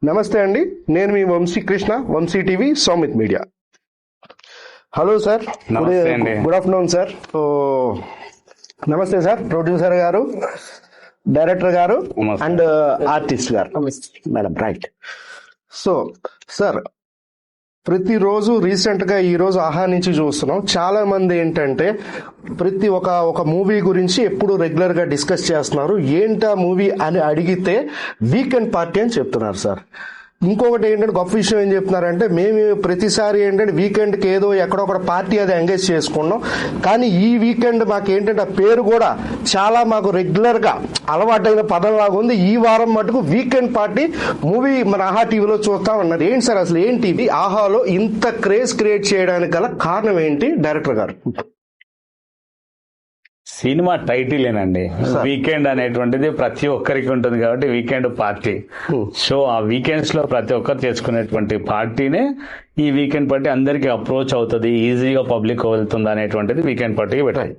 నమస్తే అండి, నేను మీ Vamsikrishna, Vamsi TV, Soumith media. Hello sir, good afternoon sir. నమస్తే సార్, ప్రొడ్యూసర్ గారు, డైరెక్టర్ గారు అండ్ ఆర్టిస్ట్ గారు. Madam right. సో సార్, ప్రతిరోజు రీసెంట్ గా ఈ రోజు ఆహా నుంచి చూస్తున్నాం, చాలా మంది ఏంటంటే ప్రతి ఒక మూవీ గురించి ఎప్పుడు రెగ్యులర్ గా డిస్కస్ చేస్తున్నారు. ఏంటా మూవీ అని అడిగితే వీకెండ్ పార్టీ అని చెప్తున్నారు సార్. ఇంకొకటి ఏంటంటే గొప్ప విషయం ఏం చెప్తున్నారంటే, మేము ప్రతిసారి ఏంటంటే వీకెండ్కి ఏదో ఎక్కడొక్కడ పార్టీ అది ఎంగేజ్ చేసుకున్నాం, కానీ ఈ వీకెండ్ మాకు ఏంటంటే ఆ పేరు కూడా చాలా మాకు రెగ్యులర్ గా అలవాటైన పదం లాగా ఉంది. ఈ వారం మటుకు వీకెండ్ పార్టీ మూవీ మన ఆహా టీవీలో చూస్తాం అన్నారు. ఏంటి సార్ అసలు ఏంటి ఇది? ఆహాలో ఇంత క్రేజ్ క్రియేట్ చేయడానికి గల కారణం ఏంటి డైరెక్టర్ గారు? సినిమా టైటిలేనండి, వీకెండ్ అనేటువంటిది ప్రతి ఒక్కరికి ఉంటుంది కాబట్టి వీకెండ్ పార్టీ. సో ఆ వీకెండ్స్ లో ప్రతి ఒక్కరు చేసుకునేటువంటి పార్టీనే ఈ వీకెండ్ పార్టీ. అందరికి అప్రోచ్ అవుతుంది, ఈజీగా పబ్లిక్ వెళ్తుంది అనేటువంటిది వీకెండ్ పార్టీకి పెట్టాలి.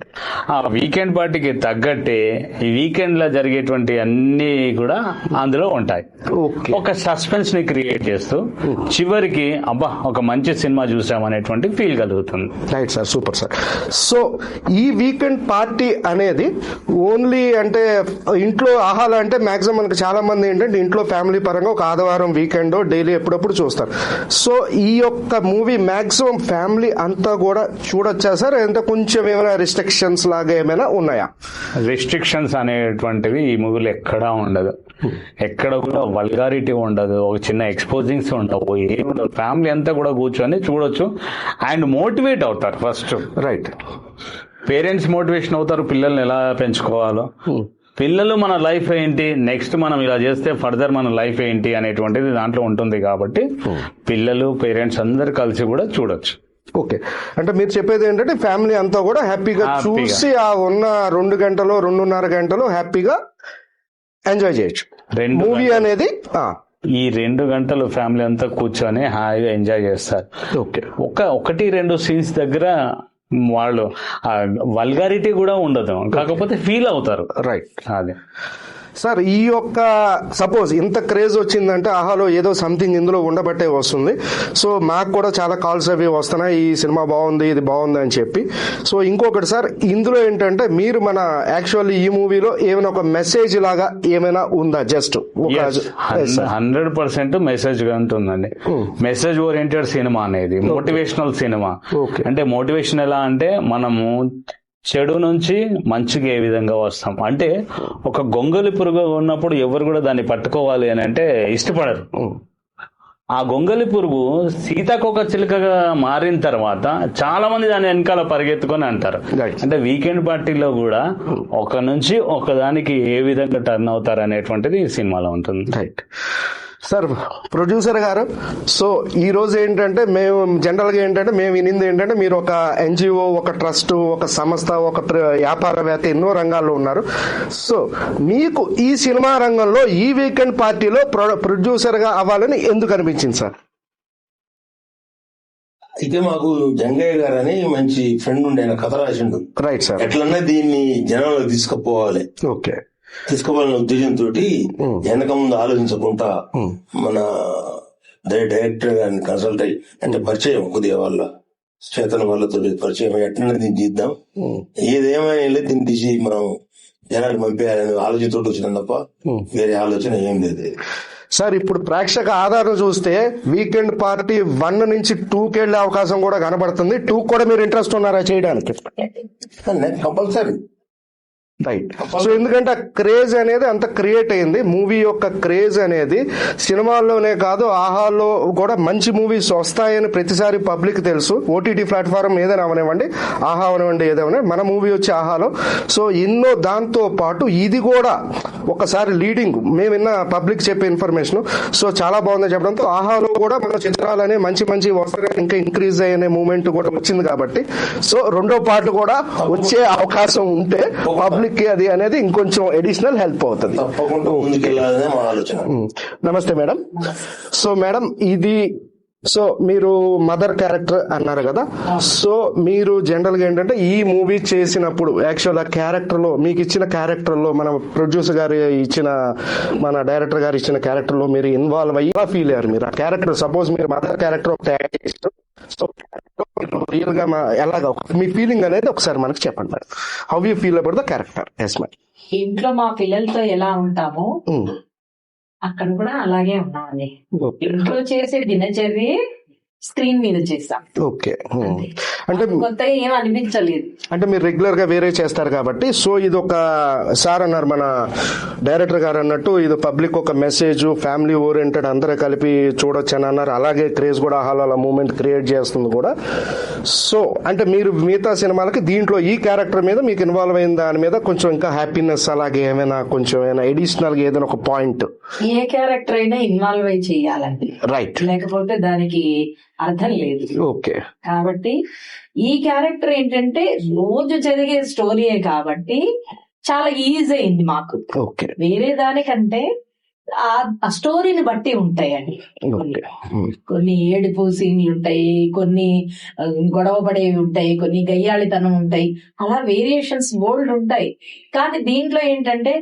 ఆ వీకెండ్ పార్టీకి తగ్గట్టే ఈ వీకెండ్ లో జరిగేటువంటి అన్ని కూడా అందులో ఉంటాయి. ఒక సస్పెన్స్ ని క్రియేట్ చేస్తూ చివరికి అబ్బా ఒక మంచి సినిమా చూసామనేటువంటి ఫీల్ కలుగుతుంది. Right sir, super sir. So ఈ వీకెండ్ పార్టీ అనేది ఓన్లీ అంటే ఇంట్లో ఆహాలు అంటే మాక్సిమం మనకు చాలా మంది ఏంటంటే ఇంట్లో ఫ్యామిలీ పరంగా ఒక ఆదివారం వీకెండ్ డైలీ ఎప్పుడప్పుడు చూస్తారు. సో ఈ యొక్క మూవీ మాక్సిమం ఫ్యామిలీ అంతా కూడా చూడొచ్చా సార్? అంటే కొంచెం ఏమైనా రిస్ట్రిక్షన్స్ లాగా ఏమైనా ఉన్నాయా? రిస్ట్రిక్షన్స్ అనేటువంటివి ఈ మూవీలో ఎక్కడా ఉండదు, ఎక్కడ కూడా వల్గారిటీ ఉండదు, ఒక చిన్న ఎక్స్పోజింగ్స్ ఉండవు, ఏముండదు. ఫ్యామిలీ అంతా కూడా కూర్చొని చూడొచ్చు అండ్ మోటివేట్ అవుతారు. ఫస్ట్ రైట్, పేరెంట్స్ మోటివేషన్ అవుతారు పిల్లల్ని ఎలా పెంచుకోవాలో, పిల్లలు మన లైఫ్ ఏంటి, నెక్స్ట్ మనం ఇలా చేస్తే ఫర్దర్ మన లైఫ్ ఏంటి అనేటువంటిది దాంట్లో ఉంటుంది. కాబట్టి పిల్లలు పేరెంట్స్ అందరు కలిసి కూడా చూడొచ్చు. ఓకే, అంటే మీరు చెప్పేది ఏంటంటే ఫ్యామిలీ అంతా కూడా హ్యాపీగా చూసి ఆ ఉన్న 2 గంటలు 2.5 గంటలు హ్యాపీగా ఎంజాయ్ చేయొచ్చు మూవీ అనేది. ఈ 2 గంటలు ఫ్యామిలీ అంతా కూర్చొని హాయిగా ఎంజాయ్ చేస్తారు. ఓకే, 1-2 సీన్స్ దగ్గర వాళ్ళు వల్గారిటీ కూడా ఉండదు, కాకపోతే ఫీల్ అవుతారు. రైట్, అదే సార్. ఈ యొక్క సపోజ్ ఇంత క్రేజ్ వచ్చిందంటే ఆహాలో ఏదో సంథింగ్ ఇందులో ఉండబట్టే వస్తుంది. సో మాకు కూడా చాలా కాల్స్ అవి వస్తున్నాయి, ఈ సినిమా బాగుంది, ఇది బాగుంది అని చెప్పి. సో ఇంకొకటి సార్, ఇందులో ఏంటంటే మీరు మన యాక్చువల్లీ ఈ మూవీలో ఏమైనా ఒక మెసేజ్ లాగా ఏమైనా ఉందా? జస్ట్ 100% మెసేజ్ ఉంటుందండి. మెసేజ్ ఓరియంటెడ్ సినిమా అనేది మోటివేషనల్ సినిమా. అంటే మోటివేషన్ ఎలా అంటే, మనము చెడు నుంచి మంచిగా ఏ విధంగా వస్తాం అంటే, ఒక గొంగలి పురుగు ఉన్నప్పుడు ఎవరు కూడా దాన్ని పట్టుకోవాలి అని అంటే ఇష్టపడరు. ఆ గొంగలి పురుగు సీతాకోక చిలుకగా మారిన తర్వాత చాలా మంది దాని వెనకాల పరిగెత్తుకొని అంటారు. అంటే వీకెండ్ పార్టీలో కూడా ఒక నుంచి ఒకదానికి ఏ విధంగా టర్న్ అవుతారు అనేటువంటిది ఈ సినిమాలో ఉంటుంది. రైట్ సార్, ప్రొడ్యూసర్ గారు. సో ఈ రోజు ఏంటంటే మేము జనరల్ గా ఏంటంటే మేము వినింది ఏంటంటే మీరు ఒక ఎన్జిఓ, ఒక ట్రస్ట్, ఒక సంస్థ, ఒక వ్యాపారవేత్త, ఎన్నో రంగాల్లో ఉన్నారు. సో మీకు ఈ సినిమా రంగంలో ఈ వీకెండ్ పార్టీలో ప్రొడ్యూసర్ గా అవ్వాలని ఎందుకు అనిపించింది సార్? అయితే మాకు జంగయ్య గారు అని మంచి ఫ్రెండ్ ఉండే, ఆయన కథ రాసిండు. Right sir. ఎట్లన్నా దీన్ని జనంలో తీసుకుపోవాలి, ఓకే తీసుకోవాలనే ఉద్దేశంతో వెనక ముందు ఆలోచించకుండా మన డైరెక్టర్ గారిని కన్సల్ట్ అయ్యి, అంటే పరిచయం కొద్దిగా వాళ్ళ చేతన వాళ్ళతో పరిచయం ఎట్లనే దీన్ని తీద్దాం, ఏదేమైనా దీన్ని తీసి మనం జనాలు పంపేయాలని ఆలోచనతో వచ్చినాం తప్ప వేరే ఆలోచన ఏం లేదు సార్. ఇప్పుడు ప్రేక్షక ఆధారం చూస్తే వీకెండ్ పార్టీ 1 నుంచి 2కి వెళ్లే అవకాశం కూడా కనబడుతుంది. 2 కూడా మీరు ఇంట్రెస్ట్ ఉన్నారా చేయడానికి? కంపల్సరీ. రైట్. సో ఎందుకంటే క్రేజ్ అనేది అంత క్రియేట్ అయింది, మూవీ యొక్క క్రేజ్ అనేది సినిమాల్లోనే కాదు ఆహాలో కూడా మంచి మూవీస్ వస్తాయని ప్రతిసారి పబ్లిక్ తెలుసు. ఓటీటీ ప్లాట్ఫామ్ ఏదైనా అవనివ్వండి, ఆహా అవనివ్వండి, ఏదైనా మన మూవీ వచ్చి ఆహాలో. సో ఎన్నో దాంతో పాటు ఇది కూడా ఒకసారి లీడింగ్ మేము విన్న పబ్లిక్ చెప్పే ఇన్ఫర్మేషన్. సో చాలా బాగుందని చెప్పడంతో ఆహాలో కూడా మన చిత్రాలనే మంచి మంచి వస్తాయి, ఇంకా ఇంక్రీజ్ అయ్యే మూమెంట్ కూడా వచ్చింది కాబట్టి సో 2వ పార్ట్ కూడా వచ్చే అవకాశం ఉంటే పబ్లిక్ అది అనేది ఇంకొంచెం అడిషనల్ హెల్ప్ అవుతుంది. తప్పకుండా ముందుకెళ్ళాలనే మా ఆలోచన. నమస్తే మేడం. సో మేడం, ఇది సో మీరు మదర్ క్యారెక్టర్ అన్నారు కదా, సో మీరు జనరల్ గా ఏంటంటే ఈ మూవీ చేసినప్పుడు యాక్చువల్ ఆ క్యారెక్టర్ లో మీకు ఇచ్చిన క్యారెక్టర్ లో మన ప్రొడ్యూసర్ గారు ఇచ్చిన మన డైరెక్టర్ గారు ఇచ్చిన క్యారెక్టర్ లో మీరు ఇన్వాల్వ్ అయ్యి ఎలా ఫీల్ అయ్యారు మీరు? ఆ క్యారెక్టర్ సపోజ్ మీరు మదర్ క్యారెక్టర్ ఒక యాడ్ చేస్తారు, సో రియల్ గా ఎలాగా మీ ఫీలింగ్ అనేది ఒకసారి మనకి చెప్పండి madam. How you feel about the character? Yes madam. ఇంట్లో మా పిల్లలతో ఎలా ఉంటామో అక్కడ కూడా అలాగే ఉన్నామండి. ఇంట్లో చేసే దినచర్య స్క్రీన్ మీద చేస్తాం. ఓకే. అంటే కొత్తగా ఏం అనిపించలేదు. అంటే మీరు రెగ్యులర్ గా వేరే చేస్తారు కాబట్టి, సో ఇది ఒక సార్ అన్నారు మన డైరెక్టర్ గారు అన్నట్టు ఇది పబ్లిక్ ఒక మెసేజ్ ఫ్యామిలీ ఓరియంటెడ్ అందరూ కలిపి చూడొచ్చు అని అన్నారు. అలాగే క్రేజ్ కూడా హాల మూమెంట్ క్రియేట్ చేస్తుంది కూడా. సో అంటే మీరు మిగతా సినిమాలకి దీంట్లో ఈ క్యారెక్టర్ మీద మీకు ఇన్వాల్వ్ అయిన దాని మీద కొంచెం ఇంకా హ్యాపీనెస్ అలాగే ఏమైనా కొంచెం ఏమైనా అడిషనల్ గా ఏదైనా ఒక పాయింట్? ఏ క్యారెక్టర్ అయినా ఇన్వాల్వ్ అయి చేయాలండి, రైట్, లేకపోతే దానికి అర్థం లేదు. ఓకే. కాబట్టి ఈ క్యారెక్టర్ ఏంటంటే రోజు జరిగే స్టోరీయే కాబట్టి చాలా ఈజీ అయింది మాకు. ఓకే. వేరే దానికంటే ఆ స్టోరీని బట్టి ఉంటాయండి. కొన్ని ఏడుపు సీన్లు ఉంటాయి, కొన్ని గొడవ పడేవి ఉంటాయి, కొన్ని గయ్యాళితనం ఉంటాయి, అలా వేరియేషన్స్ బోల్డ్ ఉంటాయి. కానీ దీంట్లో ఏంటంటే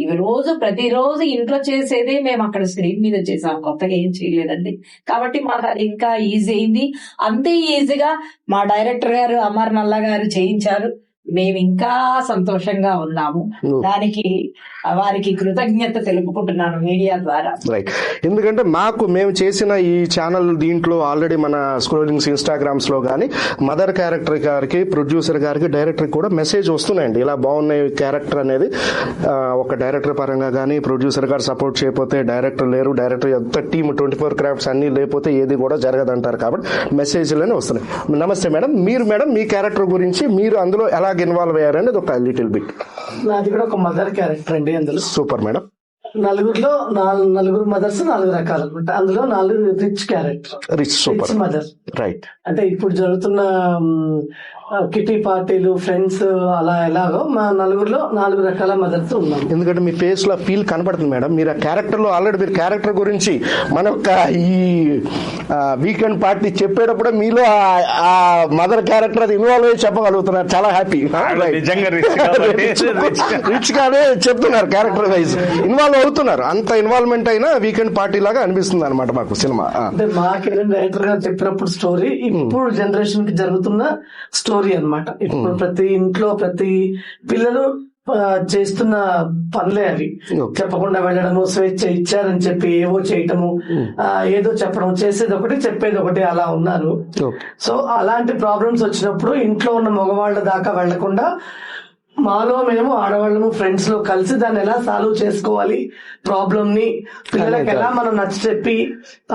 ఇవి ప్రతిరోజు ఇంట్లో చేసేదే మేము అక్కడ స్క్రీన్ మీద చేసాం, కొత్తగా ఏం చేయలేదండి. కాబట్టి మాకు అది ఇంకా ఈజీ అయింది. అంతే ఈజీగా మా డైరెక్టర్ గారు అమర్ నల్ల గారు చేయించారు. మేము ఇంకా సంతోషంగా ఉన్నాము. దానికి వారికి కృతజ్ఞత తెలుపుకుంటున్నాను మీడియా ద్వారా. రైట్. ఎందుకంటే మేము చేసిన ఈ ఛానల్ దీంట్లో ఆల్రెడీ మన స్క్రోలింగ్స్ ఇన్స్టాగ్రామ్స్ లో కానీ మదర్ క్యారెక్టర్ గారికి, ప్రొడ్యూసర్ గారికి, డైరెక్టర్ కూడా మెసేజ్ వస్తున్నాయండి. ఇలా బాగున్నాయి క్యారెక్టర్ అనేది. ఒక డైరెక్టర్ పరంగా కానీ ప్రొడ్యూసర్ గారు సపోర్ట్ చేయకపోతే డైరెక్టర్ లేరు, డైరెక్టర్ ఎంత టీమ్ 24 క్రాఫ్ట్స్ అన్ని లేకపోతే ఏది కూడా జరగదంటారు. కాబట్టి మెసేజ్లోనే వస్తున్నాయి. నమస్తే మేడం. మేడం మీ క్యారెక్టర్ గురించి మీరు అందులో ఎలా ఇన్వాల్వ్ అయ్యారనేది ఒక లిటిల్ బిట్. నాది కూడా ఒక మదర్ క్యారెక్టర్ అండి. అందులో సూపర్ మేడం. నలుగురు మదర్స్ 4 రకాలు అనమాట. అందులో 4 rich character, rich super mother. Right. అంటే ఇప్పుడు జరుగుతున్న కిటీ పార్టీలు, ఫ్రెండ్స్ అలా ఎలాగో మా నలుగురిలో 4 రకాల మదర్స్ ఉన్నాం. ఎందుకంటే మీ ఫేస్ లో ఫీల్ కనపడుతుంది మేడం. మీరు ఆ క్యారెక్టర్ లో ఆల్రెడీ మీరు క్యారెక్టర్ గురించి మన ఈ వీకెండ్ పార్టీ చెప్పేటప్పుడు మీలో ఆ మదర్ క్యారెక్టర్ అది ఇన్వాల్వ్ అయ్యి చెప్పగలుగుతున్నారు. చాలా హ్యాపీ. రిచ్ గానే చెప్తున్నారు, క్యారెక్టర్ వైజ్ ఇన్వాల్వ్ అవుతున్నారు. అంత ఇన్వాల్వ్మెంట్ అయినా వీకెండ్ పార్టీ లాగా అనిపిస్తుంది అనమాట మాకు సినిమా. అంటే మాకేం డైరెక్టర్ గారు చెప్పినప్పుడు స్టోరీ ఇప్పుడు జనరేషన్ కి జరుగుతున్న స్టోరీ అన్నమాట. ఇప్పుడు ప్రతి ఇంట్లో ప్రతి పిల్లలు చేస్తున్న పనులే అవి. చెప్పకుండా వెళ్ళడము, స్వేచ్ఛ ఇచ్చారని చెప్పి ఏవో చేయటము, ఏదో చెప్పడం, చేసేది ఒకటి చెప్పేది ఒకటి అలా ఉన్నారు. సో అలాంటి ప్రాబ్లమ్స్ వచ్చినప్పుడు ఇంట్లో ఉన్న మగవాళ్ళ దాకా వెళ్లకుండా మాలో మేము ఆడవాళ్ళము ఫ్రెండ్స్ లో కలిసి దాన్ని ఎలా సాల్వ్ చేసుకోవాలి, ప్రాబ్లమ్ ని పిల్లలకి ఎలా మనం నచ్చ చెప్పి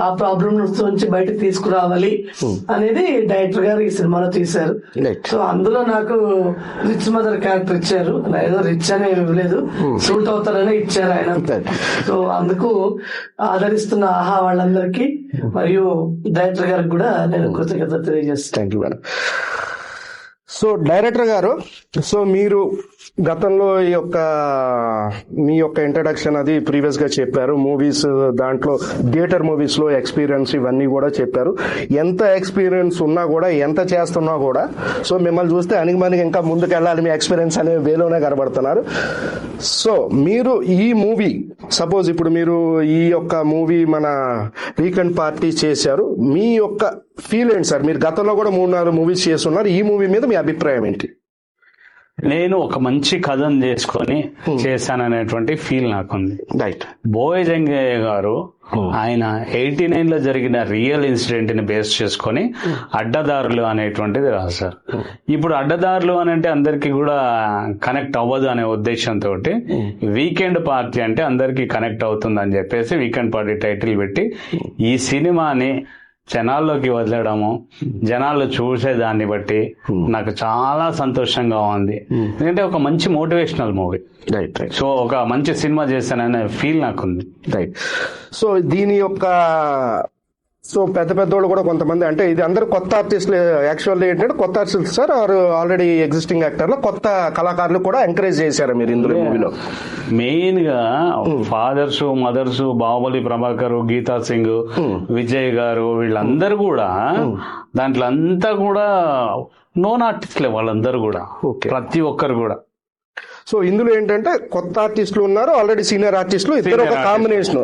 ఆ ప్రాబ్లమ్ నుంచి బయటకు తీసుకురావాలి అనేది డైరెక్టర్ గారు ఈ సినిమాలో తీశారు. సో అందులో నాకు రిచ్ మదర్ క్యారెక్టర్ ఇచ్చారు. ఏదో రిచ్ అనే లేదు, సూట్ అవుతారనే ఇచ్చారు ఆయన. సో అందుకు ఆదరిస్తున్న ఆహా వాళ్ళందరికీ మరియు డైరెక్టర్ గారికి కూడా నేను కృతజ్ఞత తెలియజేస్తాను. సో డైరెక్టర్ గారు, సో మీరు గతంలో మీ యొక్క ఇంట్రడక్షన్ అది ప్రీవియస్ గా చెప్పారు. మూవీస్ దాంట్లో థియేటర్ మూవీస్ లో ఎక్స్పీరియన్స్ ఇవన్నీ కూడా చెప్పారు. ఎంత ఎక్స్పీరియన్స్ ఉన్నా కూడా, ఎంత చేస్తున్నా కూడా, సో మిమ్మల్ని చూస్తే అనిగిమనిగి ఇంకా ముందుకు వెళ్ళాలి మీ ఎక్స్పీరియన్స్ అనే వేలోనే కనబడుతున్నారు. సో మీరు ఈ మూవీ సపోజ్ ఇప్పుడు మీరు ఈ యొక్క మూవీ మన వీకెండ్ పార్టీ చేశారు, మీ యొక్క ఫీల్ ఏంటి సార్? మీరు గతంలో కూడా 3-4 మూవీస్ చేస్తున్నారు. ఈ మూవీ మీద మీ అభిప్రాయం ఏంటి? నేను ఒక మంచి కథను చేసుకొని చేశాననేటువంటి ఫీల్ నాకుంది. రైట్. బోయ్ జంగయ్య గారు ఆయన 89 లో జరిగిన రియల్ ఇన్సిడెంట్ ని బేస్ చేసుకొని అడ్డదారులు అనేటువంటిది రాశారు. ఇప్పుడు అడ్డదారులు అని అంటే అందరికి కూడా కనెక్ట్ అవ్వదు అనే ఉద్దేశంతో వీకెండ్ పార్టీ అంటే అందరికి కనెక్ట్ అవుతుంది అని చెప్పేసి వీకెండ్ పార్టీ టైటిల్ పెట్టి ఈ సినిమాని జనాల్లోకి వదలడము, జనాలు చూసేదాన్ని బట్టి నాకు చాలా సంతోషంగా ఉంది. ఎందుకంటే ఒక మంచి motivational movie. Right right. So ఒక మంచి సినిమా చేశాననే ఫీల్ నాకుంది. రైట్. సో దీని యొక్క సో పెద్ద పెద్దోళ్ళు కూడా కొంతమంది, అంటే ఇది అందరూ కొత్త ఆర్టిస్టులు. యాక్చువల్లీ ఏంటంటే కొత్త ఆర్టిస్టులు సార్, ఆల్రెడీ ఎగ్జిస్టింగ్ యాక్టర్లు, కొత్త కళాకారులు కూడా ఎంకరేజ్ చేశారు మీరు ఇందులో మూవీలో? మెయిన్ గా ఫాదర్స్, మదర్స్, బాహుబలి ప్రభాకర్, గీతా సింగ్, విజయ్ గారు, వీళ్ళందరూ కూడా దాంట్లో అంతా కూడా నోన్ ఆర్టిస్ట్లే వాళ్ళందరూ కూడా, ప్రతి ఒక్కరు కూడా. సో ఇందులో ఏంటంటే కొత్త ఆర్టిస్టులు ఉన్నారు, ఆల్రెడీ సీనియర్ ఆర్టిస్టులు, ఇద్దరు ఒక కాంబినేషన్.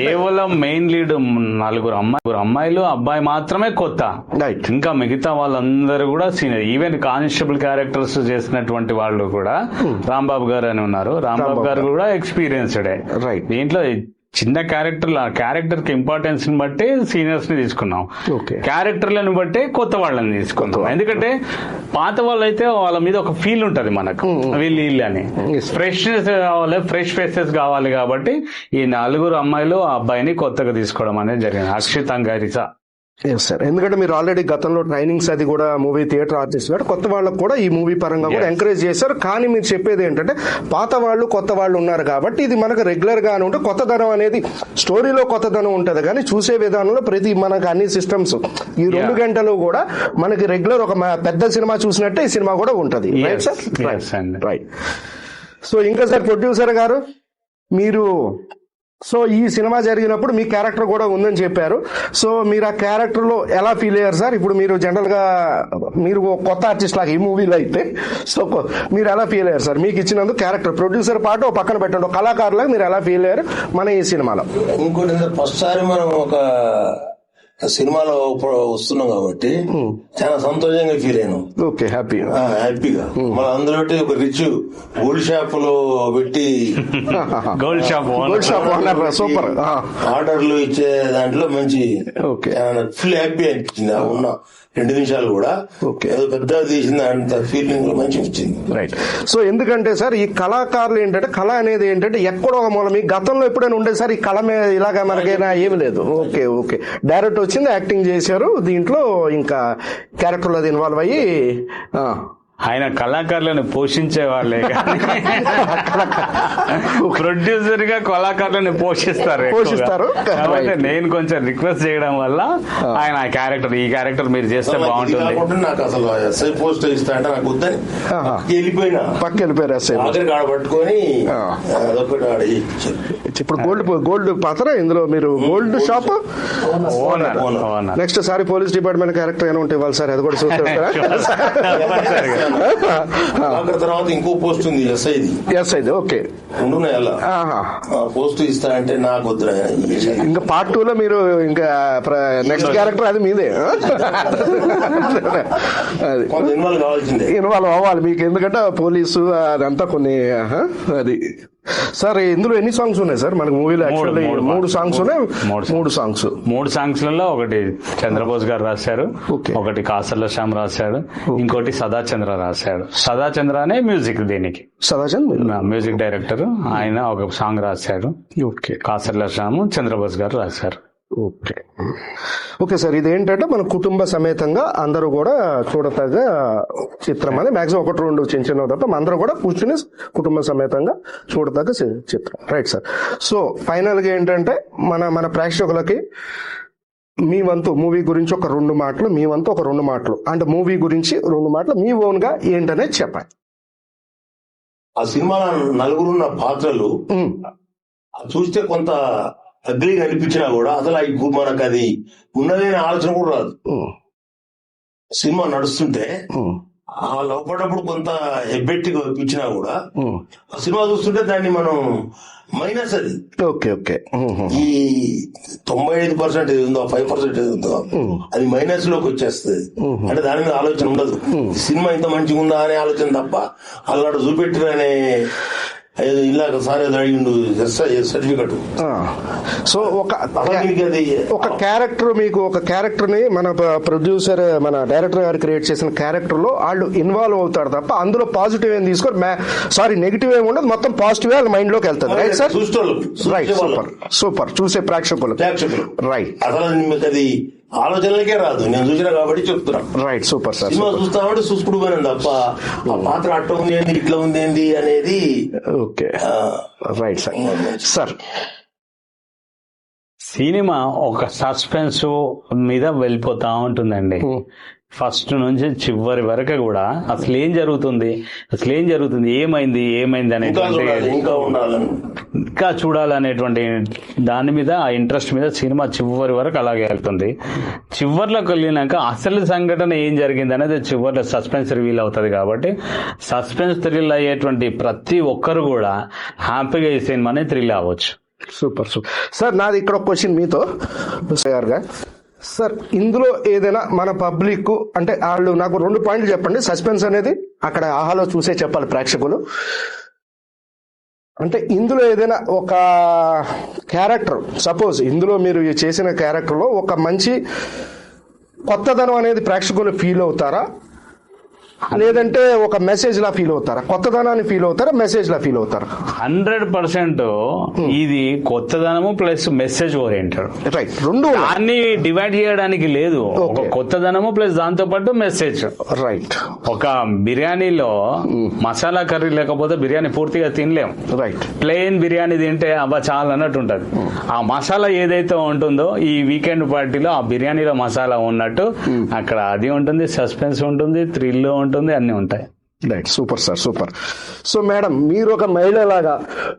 కేవలం మెయిన్ లీడ్ నలుగురు అమ్మాయిలు, అబ్బాయి మాత్రమే కొత్త. ఇంకా మిగతా వాళ్ళందరూ కూడా సీనియర్. ఈవెన్ కానిస్టేబుల్ క్యారెక్టర్స్ చేసినటువంటి వాళ్ళు కూడా రాంబాబు గారు అని ఉన్నారు. రాంబాబు గారు కూడా ఎక్స్పీరియన్స్డే. దీంట్లో చిన్న క్యారెక్టర్ కి ఇంపార్టెన్స్ ని బట్టి సీనియర్స్ ని తీసుకున్నాం, క్యారెక్టర్లను బట్టి కొత్త వాళ్ళని తీసుకున్నాం. ఎందుకంటే పాత వాళ్ళు అయితే వాళ్ళ మీద ఒక ఫీల్ ఉంటది మనకు, వీళ్ళు అని ఫ్రెష్నెస్ కావాలి, ఫ్రెష్ ఫేసెస్ కావాలి. కాబట్టి ఈ నలుగురు అమ్మాయిలు ఆ అబ్బాయిని కొత్తగా తీసుకోవడం అనేది జరిగింది, అక్షిత్ అంగారిసా. ఎస్ సార్, ఎందుకంటే మీరు ఆల్రెడీ గతంలో ట్రైనింగ్స్ అది కూడా మూవీ థియేటర్ ఆర్టిస్ట్ కాబట్టి కొత్త వాళ్ళకు కూడా ఈ మూవీ పరంగా కూడా ఎంకరేజ్ చేశారు. కానీ మీరు చెప్పేది ఏంటంటే పాత వాళ్ళు కొత్త వాళ్ళు ఉన్నారు కాబట్టి ఇది మనకు రెగ్యులర్ గానే ఉంటే కొత్తదనం అనేది స్టోరీలో కొత్తదనం ఉంటది. కానీ చూసే విధానంలో ప్రతి మనకు అన్ని సిస్టమ్స్ ఈ 2 గంటలు కూడా మనకి రెగ్యులర్ ఒక పెద్ద సినిమా చూసినట్టే ఈ సినిమా కూడా ఉంటది. Right sir? రైట్. సో ఇంకా సార్ ప్రొడ్యూసర్ గారు, మీరు సో ఈ సినిమా జరిగినప్పుడు మీ క్యారెక్టర్ కూడా ఉందని చెప్పారు. సో మీరు ఆ క్యారెక్టర్ లో ఎలా ఫీల్ అయ్యారు సార్? ఇప్పుడు మీరు జనరల్ గా మీరు కొత్త ఆర్టిస్ట్ లాగా ఈ మూవీలో అయితే, సో మీరు ఎలా ఫీల్ అయ్యారు సార్? మీకు ఇచ్చినందుకు క్యారెక్టర్ ప్రొడ్యూసర్ పాటు పక్కన పెట్టండి, ఒక కళాకారులాగా మీరు ఎలా ఫీల్ అయ్యారు మన ఈ సినిమాలో? ఇంకోటి ఫస్ట్ సారి మనం ఒక సినిమాలో వస్తున్నాం కాబట్టి చాలా సంతోషంగా ఫీల్ అయినాం. ఓకే, హ్యాపీగా. మన అందులో ఒక రిచ్ గోల్డ్ షాప్ లో పెట్టి గోల్డ్ షాప్ సూపర్ ఆర్డర్లు ఇచ్చే దాంట్లో మంచి ఫుల్ హ్యాపీ అనిపించింది. ఉన్న 2 నిమిషాలు కూడా ఏదో పెద్ద తీసింది అంత ఫీలింగ్ మంచి వచ్చింది. రైట్. సో ఎందుకంటే సార్ ఈ కళాకారులు ఏంటంటే, కళ అనేది ఏంటంటే ఎక్కడో ఒక మూలం. మీ గతంలో ఎప్పుడైనా ఉండేది సార్ ఈ కళ మీద ఇలాగా మనకైనా ఏమి లేదు. ఓకే డైరెక్ట్ వచ్చింది, యాక్టింగ్ చేశారు, దీంట్లో ఇంకా క్యారెక్టర్ అది ఇన్వాల్వ్ అయ్యి ఆయన కళాకారులను పోషించే వాళ్ళే, ప్రొడ్యూసర్ గా కళాకారులను పోషిస్తారు. కాబట్టి నేను కొంచెం రిక్వెస్ట్ చేయడం వల్ల ఆయన ఈ క్యారెక్టర్ మీరు చేస్తే బాగుంటుంది. నాకు అసలు ఎస్ఐ పోస్ట్ ఇస్తా అంటే నాకు వద్దని పక్క వెళ్ళిపోయారు. ఎస్ఐ పట్టుకొని ఇప్పుడు గోల్డ్ పాత్ర ఇందులో మీరు గోల్డ్ షాప్ నెక్స్ట్ సారి పోలీస్ డిపార్ట్మెంట్ క్యారెక్టర్ ఏమైనా ఉంటే ఇవ్వాలి సార్, అది కూడా చూస్తారు. తర్వాత ఇంకో పోస్ట్ ఉంది ఎస్ఐది. ఓకే, పోస్ట్ ఇస్తా అంటే నాకు వద్దురా. ఇంకా పార్ట్ 2 లో మీరు ఇంకా నెక్స్ట్ క్యారెక్టర్ అది మీదే. అది ఇన్వాల్వ్ అవ్వాలి మీకు, ఎందుకంటే పోలీసు అదంతా కొన్ని అది. సార్ ఇందులో ఎన్ని సాంగ్స్ ఉన్నాయి సార్ మనకు మూవీలో? యాక్చువల్లీ 3 సాంగ్స్ ఉన్నాయి. 3 సాంగ్స్ లలో ఒకటి చంద్రబోస్ గారు రాశారు, ఒకటి కాసర్ల శ్యామ్ రాశాడు, ఇంకోటి సదాచంద్ర రాశాడు. సదాచంద్ర అనే మ్యూజిక్, దీనికి సదాచంద్ర మ్యూజిక్ డైరెక్టర్, ఆయన ఒక సాంగ్ రాశాడు. కాసర్ల శ్యామ్, చంద్రబోస్ గారు రాశారు. ఓకే సార్, ఇదేంటంటే మన కుటుంబ సమేతంగా అందరూ కూడా చూడతగ్గ చిత్రం అని మాక్సిమం 1-2 చిన్న తప్ప అందరూ కూడా కూర్చుని కుటుంబ సమేతంగా చూడతగ్గ చిత్రం. Right sir. సో ఫైనల్ గా ఏంటంటే మన ప్రేక్షకులకి మీ వంతు మూవీ గురించి ఒక 2 మాటలు, మీ వంతు ఒక 2 మాటలు, అంటే మూవీ గురించి 2 మాటలు మీ ఓన్ గా ఏంటనేది చెప్పండి. ఆ సినిమాలో నలుగురున్న పాత్రలు చూస్తే కొంత అగ్లీగా అనిపించినా కూడా అసలు మనకు అది ఉన్నదనే ఆలోచన కూడా రాదు. సినిమా నడుస్తుంటే ఆ లోపడప్పుడు కొంత ఎబ్బెట్టిగా అనిపించినా కూడా ఆ సినిమా చూస్తుంటే దాన్ని మనం మైనస్ అది. ఈ 95% ఏది ఉందో 5% ఏది ఉందో అది మైనస్ లోకి వచ్చేస్తుంది. అంటే దాని మీద ఆలోచన ఉండదు. సినిమా ఇంత మంచిగా ఉందా అనే ఆలోచన తప్ప అలా చూపెట్టిరనే ఇలాగ సార్ అడిగిండు సర్టిఫికెట్. సో ఒక క్యారెక్టర్, మీకు ఒక క్యారెక్టర్ ని మన ప్రొడ్యూసర్, మన డైరెక్టర్ గారు క్రియేట్ చేసిన క్యారెక్టర్ లో వాళ్ళు ఇన్వాల్వ్ అవుతారు తప్ప అందులో పాజిటివ్ ఏం తీసుకోరు, నెగిటివ్ ఏమి ఉండదు, మొత్తం పాజిటివ్ వాళ్ళ మైండ్ లోకి వెళ్తారు. Right sir? Right, super. చూసే ప్రేక్షకులు రైట్. అసలు అది ఆలోచనలకే రాదు, నేను చూసినా కాబట్టి చెప్తున్నాను. Right, super sir. సినిమా చూస్తామంటే చూసుకుడు పోయినా తప్ప ఆ పాత్ర అట్లా ఉంది ఏంది ఇట్లా ఉంది ఏంది అనేది. Okay, right sir. Sir cinema ఒక సస్పెన్స్ మీద వెళ్ళిపోతా ఉంటుందండి. ఫస్ట్ నుంచి చివరి వరకు కూడా అసలు ఏం జరుగుతుంది ఏమైంది అనేటువంటి ఇంకా చూడాలనేటువంటి దాని మీద, ఆ ఇంట్రెస్ట్ మీద సినిమా చివరి వరకు అలాగే వెళ్తుంది. చివరిలోకి వెళ్ళినాక అసలు సంఘటన ఏం జరిగింది అనేది చివరిలో సస్పెన్స్ రివీల్ అవుతుంది. కాబట్టి సస్పెన్స్ థ్రిల్ అయ్యేటువంటి ప్రతి ఒక్కరు కూడా హ్యాపీగా ఈ సినిమాని థ్రిల్ అవ్వచ్చు. Super sir. నాది ఇక్కడ ఒక క్వశ్చన్ మీతో సార్, ఇందులో ఏదైనా మన పబ్లిక్ అంటే వాళ్ళు నాకు 2 పాయింట్లు చెప్పండి. సస్పెన్స్ అనేది అక్కడ ఆహాలో చూసే చెప్పాలి ప్రేక్షకులు. అంటే ఇందులో ఏదైనా ఒక క్యారెక్టర్, సపోజ్ ఇందులో మీరు చేసిన క్యారెక్టర్లో ఒక మంచి కొత్తదనం అనేది ప్రేక్షకులు ఫీల్ అవుతారా, లేదంటే ఒక మెసేజ్ లా ఫీల్ అవుతారా? కొత్తదనాన్ని ఫీల్ అవుతారా, మెసేజ్ లా ఫీల్ అవుతారా? 100% ఇది కొత్తదనము ప్లస్ మెసేజ్ ఓరియంటెడ్. రైట్, రెండు దాన్ని డివైడ్ చేయడానికి లేదు. ఒక కొత్తదనము ప్లస్ దాంతో పాటు మెసేజ్. రైట్. ఒక బిర్యానీలో మసాలా కర్రీ లేకపోతే బిర్యానీ పూర్తిగా తినలేం. రైట్. ప్లెయిన్ బిర్యానీ తింటే అబ్బా చాలా అన్నట్టు ఉంటది. ఆ మసాలా ఏదైతే ఉంటుందో ఈ వీకెండ్ పార్టీలో ఆ బిర్యానీలో మసాలా ఉన్నట్టు అక్కడ అది ఉంటుంది, సస్పెన్స్ ఉంటుంది, థ్రిల్ ఉంటుంది, అన్ని ఉంటాయి. Right. Super sir, super. So madam, మీరు ఒక మహిళలాగా,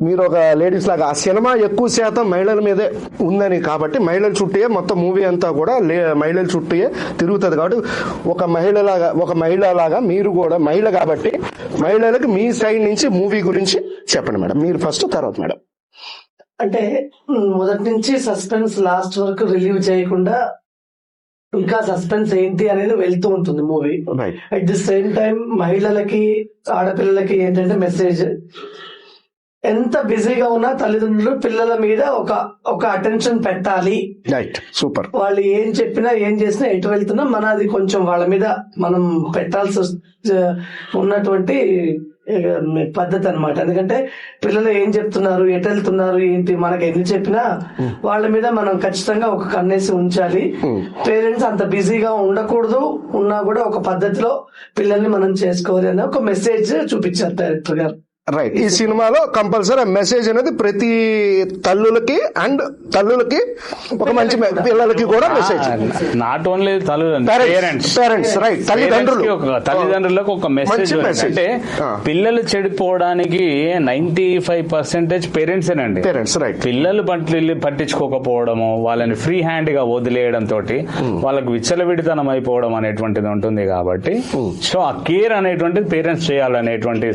మీరు ఒక లేడీస్ లాగా, ఆ సినిమా ఎక్కువ శాతం మహిళల మీదే ఉందని కాబట్టి మహిళల చుట్టూ మొత్తం మూవీ అంతా కూడా మహిళల చుట్టూ తిరుగుతుంది. కాబట్టి ఒక మహిళలాగా మీరు కూడా మహిళ కాబట్టి మహిళలకు మీ సైడ్ నుంచి మూవీ గురించి చెప్పండి మేడం. మీరు ఫస్ట్, తర్వాత మేడం. అంటే మొదటి నుంచి సస్పెన్స్ లాస్ట్ వరకు రిలీవ్ చేయకుండా ఇంకా సస్పెన్స్ ఏంటి అనేది వెళ్తూ ఉంటుంది movie. At the same time మహిళలకి, ఆడపిల్లలకి ఏంటంటే మెసేజ్, ఎంత బిజీగా ఉన్నా తల్లిదండ్రులు పిల్లల మీద ఒక అటెన్షన్ పెట్టాలి. రైట్. సూపర్. వాళ్ళు ఏం చెప్పినా ఏం చేసినా ఎటు వెళ్తున్నా మనది కొంచెం వాళ్ళ మీద మనం పెట్టాల్సి ఉన్నటువంటి పద్ధతి అన్నమాట. ఎందుకంటే పిల్లలు ఏం చెప్తున్నారు, ఎటు వెళ్తున్నారు, ఏంటి, మనకి ఎన్ని చెప్పినా వాళ్ళ మీద మనం ఖచ్చితంగా ఒక కన్నేసి ఉంచాలి. పేరెంట్స్ అంత బిజీగా ఉండకూడదు, ఉన్నా కూడా ఒక పద్ధతిలో పిల్లల్ని మనం చేసుకోవాలి అనే ఒక మెసేజ్ చూపించారు డైరెక్టర్ గారు. రైట్. ఈ సినిమాలో కంపల్సరీ మెసేజ్ అనేది ప్రతి తల్లులకి ఒక మంచి, పిల్లలకి కూడా message. Not only parents, right, తల్లిదండ్రులకు ఒక మెసేజ్. అంటే పిల్లలు చెడిపోవడానికి 95% పేరెంట్సేనండి. Parents, right. పిల్లలు పట్టించుకోకపోవడము, వాళ్ళని ఫ్రీ హ్యాండ్ గా వదిలేయడం తోటి వాళ్ళకు విచ్చలవిడితనం అయిపోవడం అనేటువంటిది ఉంటుంది. కాబట్టి సో ఆ కేర్ అనేటువంటిది పేరెంట్స్ చేయాలనేటువంటి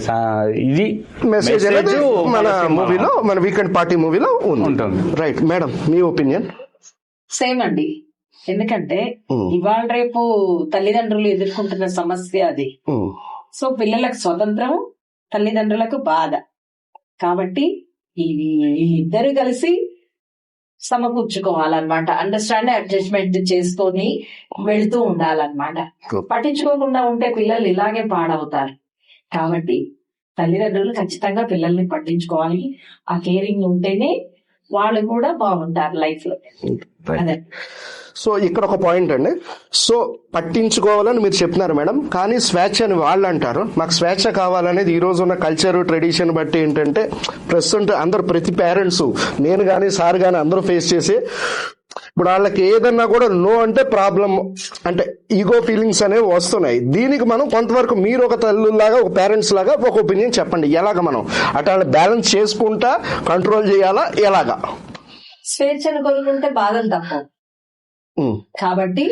ఇది మెసేజ్ అనేది మన మూవీలో, మన వీకెండ్ పార్టీ మూవీలో ఉంటుంది. రైట్ మేడం, మీ ఒపీనియన్? సేమ్ అండి. ఎందుకంటే ఇవాళ రేపు తల్లిదండ్రులు ఎదుర్కొంటున్న సమస్య అది. సో పిల్లలకు స్వతంత్రం, తల్లిదండ్రులకు బాధ. కాబట్టి ఇద్దరు కలిసి సమకూర్చుకోవాలన్నమాట. అండర్స్టాండింగ్, అడ్జస్ట్మెంట్ చేసుకొని వెళ్తూ ఉండాలన్నమాట. పట్టించుకోకుండా ఉంటే పిల్లలు ఇలాగే పాడవుతారు. కాబట్టి తల్లిదండ్రులు ఖచ్చితంగా పిల్లల్ని పట్టించుకోవాలి. ఆ కేరింగ్ ఉంటేనే వాళ్ళు కూడా బాగుంటారు లైఫ్ లో. అదే. సో ఇక్కడ ఒక పాయింట్ అండి. సో పట్టించుకోవాలని మీరు చెప్తున్నారు మేడం, కానీ స్వేచ్ఛ అని వాళ్ళు అంటారు. మాకు స్వేచ్ఛ కావాలనేది ఈ రోజు ఉన్న కల్చర్, ట్రెడిషన్ బట్టి ఏంటంటే ప్రస్తుతం అందరు, ప్రతి పేరెంట్స్, నేను కానీ సార్ కానీ అందరూ ఫేస్ చేసి, ఇప్పుడు వాళ్ళకి ఏదన్నా కూడా నో అంటే ప్రాబ్లం, అంటే ఈగో ఫీలింగ్స్ అనేవి వస్తున్నాయి. దీనికి మనం కొంతవరకు మీరు ఒక తల్లులాగా, ఒక పేరెంట్స్ లాగా ఒక ఒపీనియన్ చెప్పండి. ఎలాగ మనం అట్లా బ్యాలెన్స్ చేసుకుంటా కంట్రోల్ చేయాలా, ఎలాగా? స్వేచ్ఛను కోరుకుంటే బాధలు తప్ప, కాబట్టి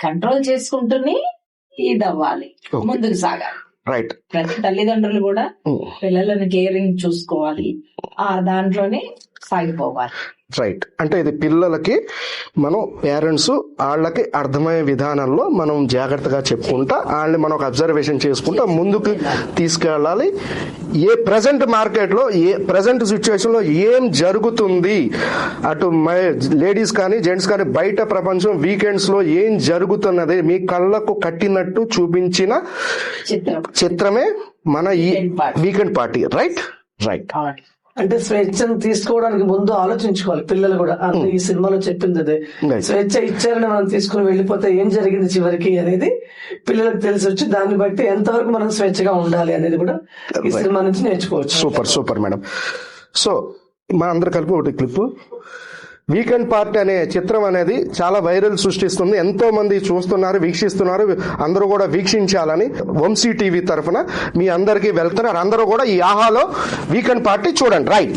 కంట్రోల్ చేసుకుంటూనే ఇది అవ్వాలి, ముందుకు సాగాలి. రైట్. ప్రతి తల్లిదండ్రులు కూడా పిల్లలను కేరింగ్ చూసుకోవాలి, ఆ దాంట్లోనే సాగిపోవాలి. రైట్. అంటే ఇది పిల్లలకి మనం పేరెంట్స్ వాళ్ళకి అర్థమయ్యే విధానంలో మనం జాగ్రత్తగా చెప్పుకుంటా, వాళ్ళని మనం ఒక అబ్జర్వేషన్ చేసుకుంటా ముందుకు తీసుకెళ్ళాలి. ఏ ప్రజెంట్ మార్కెట్లో, ఏ ప్రజెంట్ సిచ్యువేషన్ లో ఏం జరుగుతుంది, అటు లేడీస్ కానీ జెంట్స్ కానీ బయట ప్రపంచం వీకెండ్స్ లో ఏం జరుగుతున్నది మీ కళ్ళకు కట్టినట్టు చూపించిన చిత్రమే మన ఈ వీకెండ్ పార్టీ. రైట్. రైట్. అంటే స్వేచ్ఛను తీసుకోవడానికి ముందు ఆలోచించుకోవాలి పిల్లలు కూడా. ఈ సినిమాలో చెప్పింది అదే, స్వేచ్ఛ ఇచ్చారని మనం తీసుకుని వెళ్ళిపోతే ఏం జరిగింది చివరికి అనేది పిల్లలకు తెలిసి వచ్చి దాన్ని బట్టి ఎంతవరకు మనం స్వేచ్ఛగా ఉండాలి అనేది కూడా ఈ సినిమా నుంచి నేర్చుకోవచ్చు. Super, super madam. సో మా అందరు కలిపి ఒకటి క్లిప్. వీకెండ్ పార్టీ అనే చిత్రం అనేది చాలా వైరల్ సృష్టిస్తుంది. ఎంతో మంది చూస్తున్నారు, వీక్షిస్తున్నారు. అందరూ కూడా వీక్షించాలని వంశీ టీవీ తరఫున మీ అందరికీ వెళ్తున్నారు. అందరూ కూడా ఈ ఆహాలో వీకెండ్ పార్టీ చూడండి. రైట్.